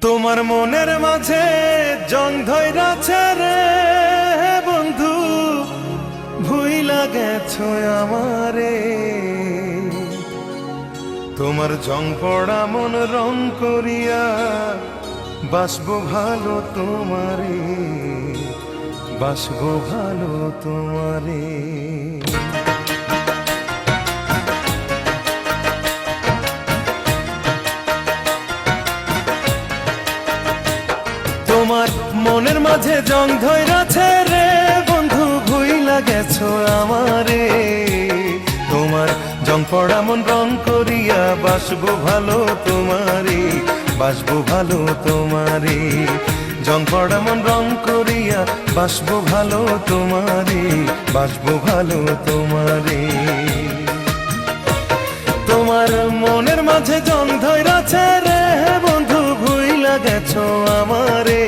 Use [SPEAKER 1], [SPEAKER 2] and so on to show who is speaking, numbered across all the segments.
[SPEAKER 1] তোমার মনের মাঝে জং ধইরাছে রে বন্ধু, ভুইলা গেছো আমারে। তোমার জং পড়া মন রং করিয়া বাসবো ভালো তোমারে, বাসবো ভালো তোমারে। তোমার মনের মাঝে জং ধইরাছে রে বন্ধু, ভুইলা গেছো আমারে। তোমার জং পড়া মন রং করিয়া বাসবো ভালো তোমারে, বাসবো ভালো তোমারে। জং পড়া মন রং করিয়া বাসবো ভালো তোমারে, বাসবো ভালো তোমারে। তোমার মনের মাঝে জং ধইরাছে রে বন্ধু, ভুইলা গেছো আমারে।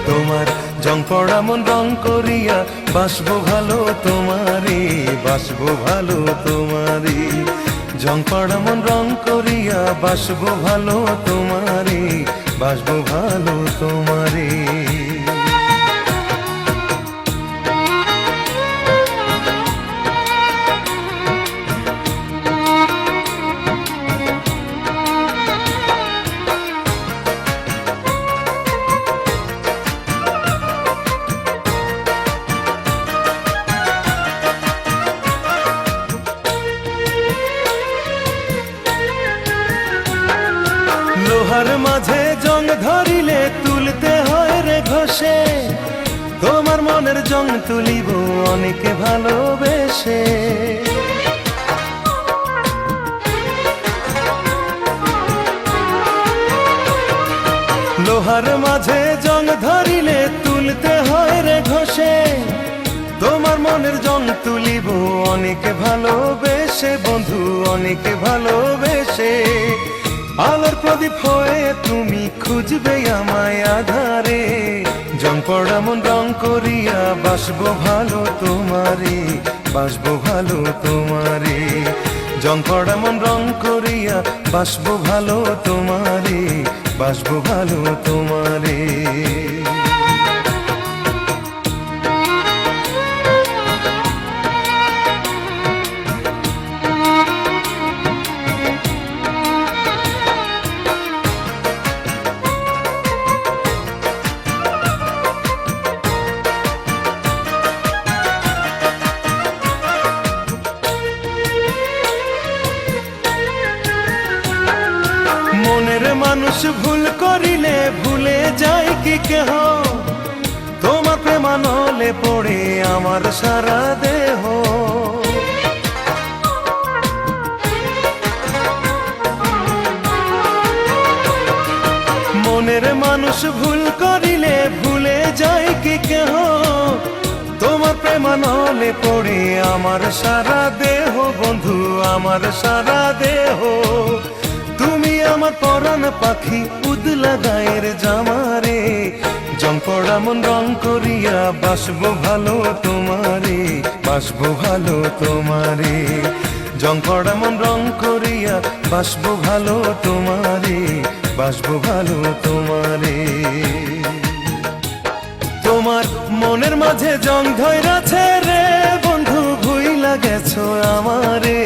[SPEAKER 1] তোমার জং পড়া মন রং করিয়া বাসবো ভালো তোমারে, বাসবো ভালো তোমারে। জং পড়া মন রং করিয়া বাসবো ভালো তোমারে, বাসবো ভালো তোমারে। লোহার মাঝে জং ধরিলে তুলতে হয় রে ঘষে, তোমার মনের জং তুলিব অনেকে ভালোবেসে। লোহার মাঝে জং ধরিলে তুলতে হয় রে ঘষে, তোমার মনের জং তুলিব অনেকে ভালোবেসে বন্ধু, অনেকে ভালোবেসে। আলোর প্রদীপ হয়ে তুমি খুঁজবে আমায় আধারে, জং পড়া মন রং করিয়া বাসবো ভালো তোমারে, বাসবো ভালো তোমারে। জং পড়া মন রং করিয়া বাসবো ভালো তোমারে, বাসবো ভালো তোমারে। মনের মানুষ ভুল করিলে ভুলে যায় কি কেহ, তোমার প্রেমানলে পড়ে আমার সারা দেহ। মনের মানুষ ভুল করিলে ভুলে যায় কি কেহ, তোমার প্রেমানলে পড়ে আমার সারা দেহ বন্ধু, আমার সারা দেহ। তুমি আমার পরাণ পাখি উদলা গায়ের জামারে, জং পড়া মন রং করিয়া বাসবো ভালো তোমারে, বাসবো ভালো তোমারে। জং পড়া মন রং করিয়া বাসবো ভালো তোমারে, বাসবো ভালো তোমারে। তোমার মনের মাঝে জং ধইরাছে রে বন্ধু, ভুইলা গেছো আমারে।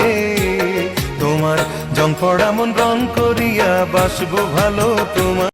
[SPEAKER 1] তোমার জং পড়া মন রং করিয়া বাসবো ভালো তোমার।